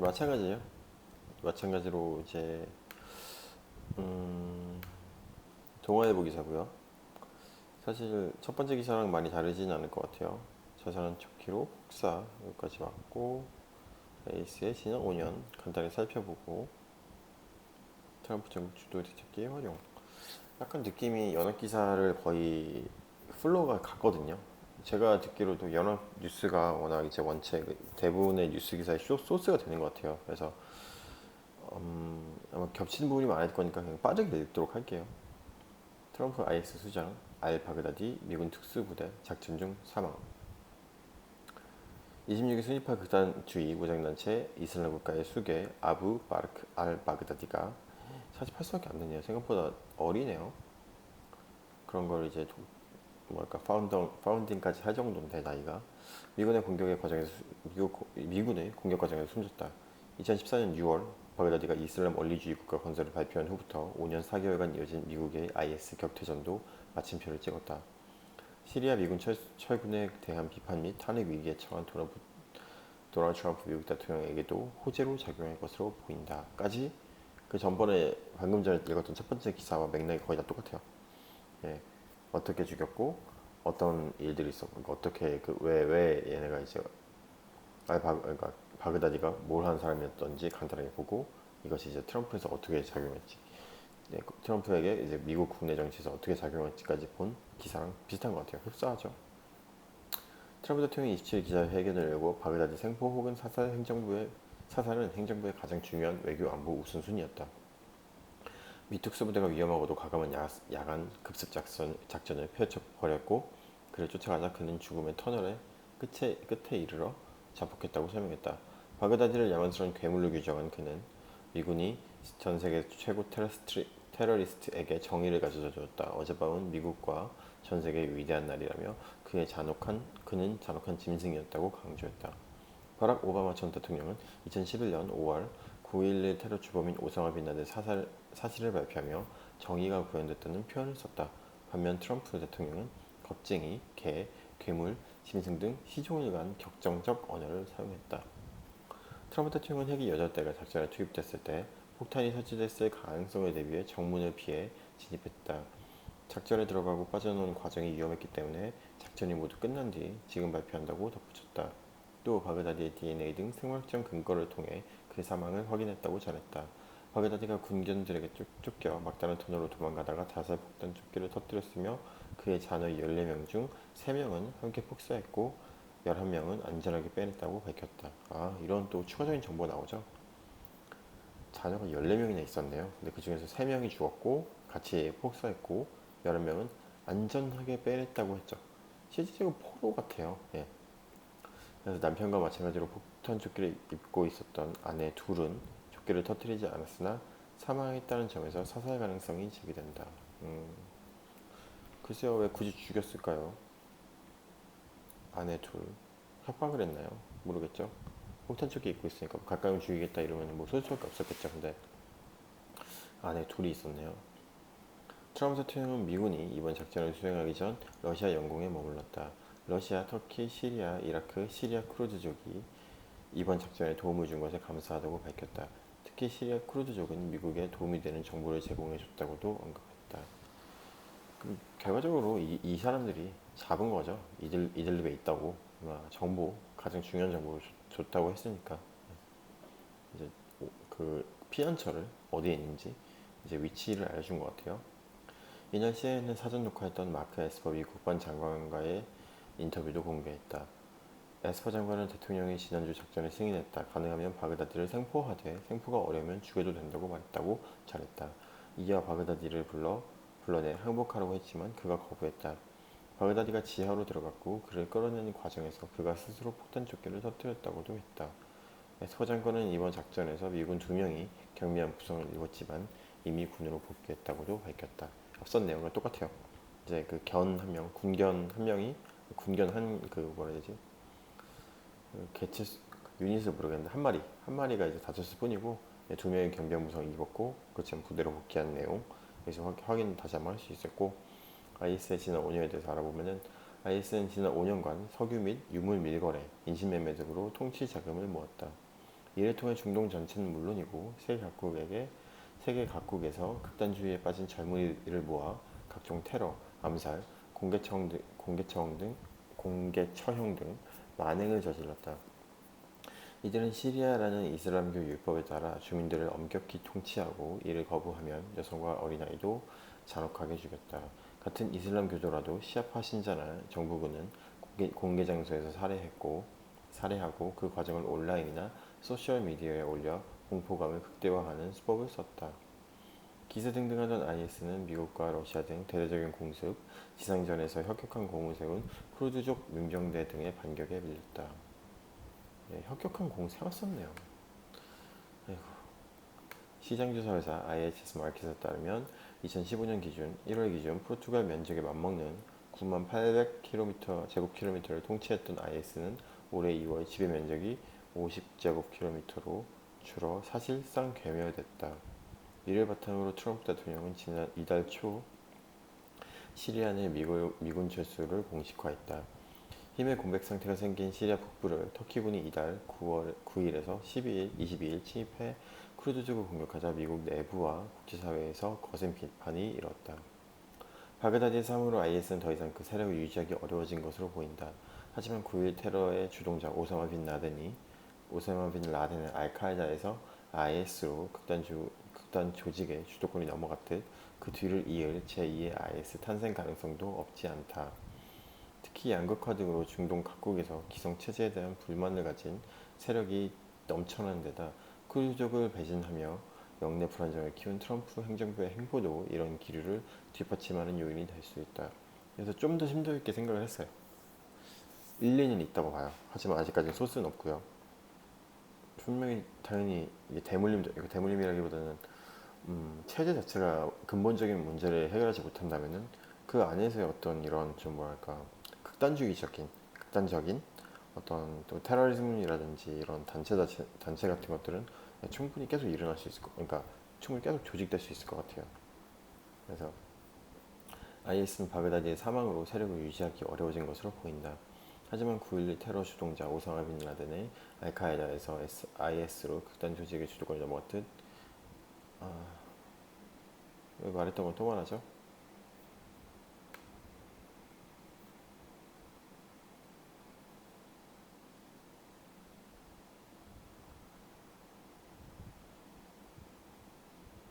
마찬가지예요. 마찬가지로 이제 음, 동아일보 기사고요. 사실 첫 번째 기사랑 많이 다르진 않을 것 같아요. 자산은 좋기로 폭사 여기까지 왔고 에이스의 지난 5년 간단히 살펴보고 트럼프 정부 주도 대책기의 활용. 약간 느낌이 연합 기사를 거의 플로우가 같거든요. 제가 듣기로도 연합 뉴스가 워낙 이제 원체 대부분의 뉴스 기사의 소스가 되는 것 같아요. 그래서 아마 겹치는 부분이 많을 거니까 그냥 빠르게 읽도록 할게요. 트럼프 IS 수장 알 바그다디 미군 특수부대 작전 중 사망. 26일 순위파 극단주의 무장단체 이슬람 국가의 수계 아부 바르크 알 바그다디가 48살밖에 안 되네요. 생각보다 어리네요. 그런 걸 이제 뭐랄까 파운딩까지 할 정도인데 나이가 미군의 공격의 과정에서 미군의 공격 과정에서 숨졌다. 2014년 6월 바그다디가 이슬람 원리주의 국가 건설을 발표한 후부터 5년 4개월간 이어진 미국의 IS 격퇴전도 마침표를 찍었다. 시리아 미군 철군에 대한 비판 및 탄핵 위기에 처한 도널드 트럼프 미국 대통령에게도 호재로 작용할 것으로 보인다.까지 그 전번에 방금 전에 읽었던 첫 번째 기사와 맥락이 거의 다 똑같아요. 예, 어떻게 죽였고 어떤 일들이 있었고 그러니까 어떻게 왜 얘네가 이제 그러니까 바그다디가 뭘 한 사람이었던지 간단하게 보고 이것이 이제 트럼프에서 어떻게 작용했지, 네, 트럼프에게 이제 미국 국내 정치에서 어떻게 작용할지까지 본 기사랑 비슷한 것 같아요. 흡사하죠. 트럼프 대통령이 27일 기자회견을 열고 바그다디 생포 혹은 사살은 행정부의 가장 중요한 외교 안보 우선순위였다. 미 특수부대가 위험하고도 과감한 야간 급습 작전을 펼쳐버렸고 그를 쫓아가자 그는 죽음의 터널의 끝에 이르러 자폭했다고 설명했다. 바그다디를 야만스러운 괴물로 규정한 그는 미군이 전 세계 최고 테러리스트에게 정의를 가져다 주었다. 어젯밤은 미국과 전 세계의 위대한 날이라며 그는 잔혹한 짐승이었다고 강조했다. 바락 오바마 전 대통령은 2011년 5월 9.11 테러 주범인 오사마 빈라덴 사실을 발표하며 정의가 구현됐다는 표현을 썼다. 반면 트럼프 대통령은 겁쟁이, 개, 괴물, 짐승 등 시종일 간 격정적 언어를 사용했다. 트럼프 대통령은 헬기 8대가 작전에 투입됐을 때 폭탄이 설치됐을 가능성을 대비해 정문을 피해 진입했다. 작전에 들어가고 빠져나오는 과정이 위험했기 때문에 작전이 모두 끝난 뒤 지금 발표한다고 덧붙였다. 또 바그다디의 DNA 등 생물학적 근거를 통해 그 사망을 확인했다고 전했다. 바그다디가 군견들에게 쫓겨 막다른 터널로 도망가다가 자살 폭탄 조끼를 터뜨렸으며 그의 자녀 14명 중 3명은 함께 폭사했고 11명은 안전하게 빼냈다고 밝혔다. 아, 이런 또 추가적인 정보가 나오죠. 자녀가 14명이나 있었네요. 근데 그 중에서 3명이 죽었고 같이 폭사했고 11명은 안전하게 빼냈다고 했죠. 실질적으로 포로 같아요. 예. 그래서 남편과 마찬가지로 폭탄 조끼를 입고 있었던 아내 둘은 조끼를 터뜨리지 않았으나 사망했다는 점에서 사살 가능성이 제기된다. 글쎄요, 왜 굳이 죽였을까요? 아내 둘 협박을 했나요? 모르겠죠. 폭탄 조끼 입고 있으니까 가까이 오면 죽이겠다 이러면 뭐 쏠 수밖에 없었겠죠. 근데 아내 둘이 있었네요. 트럼프 대통령은 미군이 이번 작전을 수행하기 전 러시아 영공에 머물렀다. 러시아, 터키, 시리아, 이라크, 시리아 크루즈족이 이번 작전에 도움을 준 것에 감사하다고 밝혔다. 특히 시리아 쿠르드족은 미국에 도움이 되는 정보를 제공해 줬다고도 언급했다. 결과적으로 이 사람들이 잡은 거죠. 이들립에 있다고 정보, 가장 중요한 정보를 줬다고 했으니까 이제 그 피난처를 어디에 있는지 이제 위치를 알려준 것 같아요. 이날 CNN은 사전 녹화했던 마크 에스퍼 미 국방장관과의 인터뷰도 공개했다. 에스퍼 장관은 대통령이 지난주 작전을 승인했다. 가능하면 바그다디를 생포하되 생포가 어려우면 죽여도 된다고 말했다고 잘했다. 이어 바그다디를 불러내 항복하라고 했지만 그가 거부했다. 바그다디가 지하로 들어갔고 그를 끌어내는 과정에서 그가 스스로 폭탄 조끼를 터뜨렸다고도 했다. 에스퍼 장관은 이번 작전에서 미군 2명이 경미한 부상을 입었지만 이미 군으로 복귀했다고도 밝혔다. 앞선 내용과 똑같아요. 이제 그 견 한 명, 군견 한 명이 군견 뭐라 해야 되지? 그 개체 유닛을 모르겠는데 한 마리가 이제 다쳤을 뿐이고 2명의 경비한 부상을 입었고 그렇지만 부대로 복귀한 내용 여기서 확인 다시 한번 할 수 있었고 IS의 지난 5년에 대해서 알아보면은 IS는 지난 5년간 석유 및 유물 밀거래, 인신매매 등으로 통치 자금을 모았다. 이를 통해 중동 전체는 물론이고 세계 각국에서 극단주의에 빠진 젊은이들을 모아 각종 테러, 암살, 공개 처형 등 만행을 저질렀다. 이들은 시리아라는 이슬람교 율법에 따라 주민들을 엄격히 통치하고 이를 거부하면 여성과 어린아이도 잔혹하게 죽였다. 같은 이슬람교도라도 시아파 신자나 정부군은 공개 장소에서 살해하고 그 과정을 온라인이나 소셜미디어에 올려 공포감을 극대화하는 수법을 썼다. 기세등등하던 IS는 미국과 러시아 등 대대적인 공습, 지상전에서 혁혁한 공을 세운 쿠르드족 민병대 등의 반격에 밀렸다. 예, 혁혁한 공 세웠었네요. 아이고. 시장조사 회사 IHS 마켓에 따르면 2015년 기준 1월 기준 포르투갈 면적에 맞먹는 9만 800제곱킬로미터를 통치했던 IS는 올해 2월 지배 면적이 50제곱킬로미터로 줄어 사실상 괴멸됐다. 이를 바탕으로 트럼프 대통령은 지난 이달 초 시리아 내 미군 철수를 공식화했다. 힘의 공백 상태가 생긴 시리아 북부를 터키군이 이달 9일에서 22일 침입해 쿠르드족을 공격하자 미국 내부와 국제사회에서 거센 비판이 일었다. 바그다디의 사함으로 IS는 더 이상 그 세력을 유지하기 어려워진 것으로 보인다. 하지만 9일 테러의 주동자 오사마 빈 라덴의 알카에다에서 IS로 극단 조직의 주도권이 넘어갔듯 그 뒤를 이을 제2의 IS 탄생 가능성도 없지 않다. 특히 양극화 등으로 중동 각국에서 기성체제에 대한 불만을 가진 세력이 넘쳐나는 데다 쿠르드족을 배신하며 영내 불안정을 키운 트럼프 행정부의 행보도 이런 기류를 뒷받침하는 요인이 될 수 있다. 그래서 좀 더 심도 있게 생각을 했어요. 일리는 있다고 봐요. 하지만 아직까지는 소스는 없고요. 분명히 당연히 이게 대물림이라기보다는 체제 자체가 근본적인 문제를 해결하지 못한다면은 그 안에서의 어떤 이런 좀 뭐랄까 극단적인 어떤 또 테러리즘이라든지 이런 단체 같은 것들은 충분히 계속 일어날 수 있을 그러니까 충분히 계속 조직될 수 있을 것 같아요. 그래서 IS는 바그다디의 사망으로 세력을 유지하기 어려워진 것으로 보인다. 하지만 9.11 테러 주동자 오사마 빈 라덴의 알카에다에서 IS로 극단 조직의 주도권이 넘어갔듯 말했던 건 또 말하죠.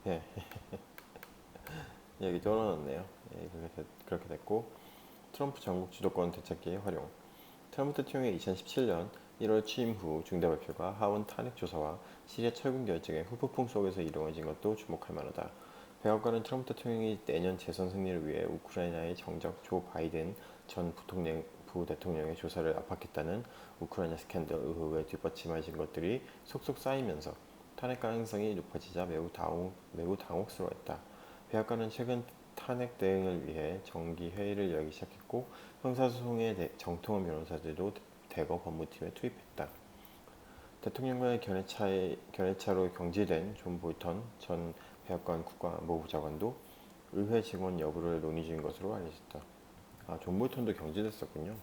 예, 얘기 떨어졌네요. 예, 그렇게 됐고 트럼프 전국 주도권 되찾기의 활용. 트럼프 대통령의 2017년 1월 취임 후 중대 발표가 하원 탄핵 조사와 시리아 철군 결정의 후폭풍 속에서 이루어진 것도 주목할 만하다. 백악관은 트럼프 대통령이 내년 재선 승리를 위해 우크라이나의 정적 조 바이든 전 부대통령의 조사를 압박했다는 우크라이나 스캔들 의혹에 뒷받침할 증거들이 속속 쌓이면서 탄핵 가능성이 높아지자 매우 당혹스러워했다. 백악관은 최근 탄핵 대응을 위해 정기 회의를 열기 시작했고 형사소송에 정통한 변호사들도 대거 법무팀에 투입했다. 대통령과의 견해차로 경질된 존 볼턴 전 백악관 국가안보부 장관도 의회 증언 여부를 논의 중인 것으로 알려졌다. 존 볼턴도 경질됐었군요.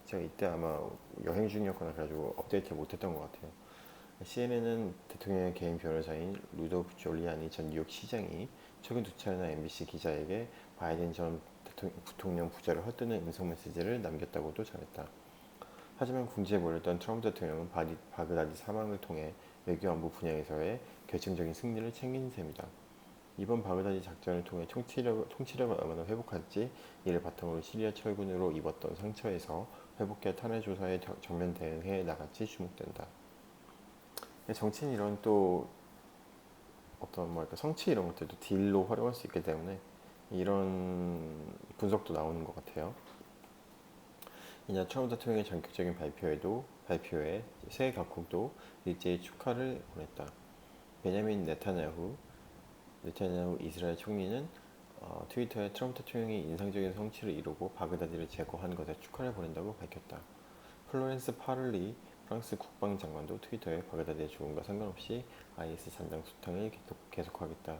제가 이때 아마 여행 중이었거나 그래가지고 업데이트 못했던 것 같아요. CNN은 대통령의 개인 변호사인 루도프 졸리아니 전 뉴욕 시장이 최근 두 차례나 MBC 기자에게 바이든 전 부통령 부자를 헛되는 음성 메시지를 남겼다고도 전했다. 하지만 궁지에 몰렸던 트럼프 대통령은 바그다디 사망을 통해 외교안보 분야에서의 결정적인 승리를 챙긴 셈이다. 이번 바그다디 작전을 통해 통치력을 얼마나 회복할지 이를 바탕으로 시리아 철군으로 입었던 상처에서 회복해 탄핵 조사에 정면 대응해 나갈지 주목된다. 정치인 이런 또 어떤 뭐랄까 성취 이런 것들도 딜로 활용할 수 있기 때문에 이런 분석도 나오는 것 같아요. 이날 트럼프 대통령의 전격적인 발표에 세계 각국도 일제히 축하를 보냈다. 베냐민 네타냐후 이스라엘 총리는 트위터에 트럼프 대통령이 인상적인 성취를 이루고 바그다디를 제거한 것에 축하를 보낸다고 밝혔다. 플로렌스 파를리 프랑스 국방장관도 트위터에 바그다디의 죽음과 상관없이 IS 잔당 수탕을 계속하겠다.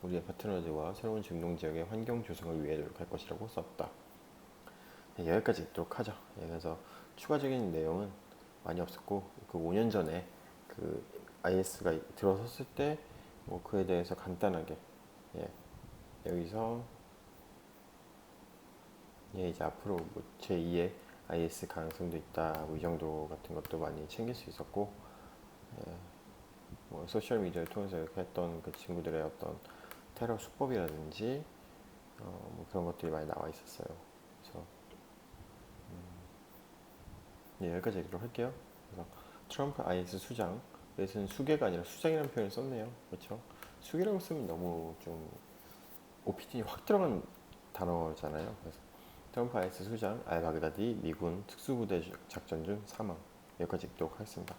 우리의 파트너들과 새로운 중동 지역의 환경 조성을 위해 노력할 것이라고 썼다. 네, 여기까지 읽도록 하죠. 그래서 추가적인 내용은 많이 없었고 그 5년 전에 그 IS가 들어섰을 때 뭐 그에 대해서 간단하게 예, 여기서 예, 이제 앞으로 뭐 제2의 IS 가능성도 있다 뭐 이 정도 같은 것도 많이 챙길 수 있었고 예, 뭐 소셜 미디어를 통해서 이렇게 했던 그 친구들의 어떤 테러 수법이라든지 뭐 그런 것들이 많이 나와 있었어요. 그래서 예, 여기까지 얘기를 할게요. 그래서 트럼프 IS 수장, 여기서는 수계가 아니라 수장이라는 표현을 썼네요. 그렇죠? 수계라고 쓰면 너무 좀 오피니언이 확 들어간 단어잖아요. 그래서 트럼프 IS 수장 알바그다디 미군 특수부대 작전 중 사망. 여기까지 읽도록 하겠습니다.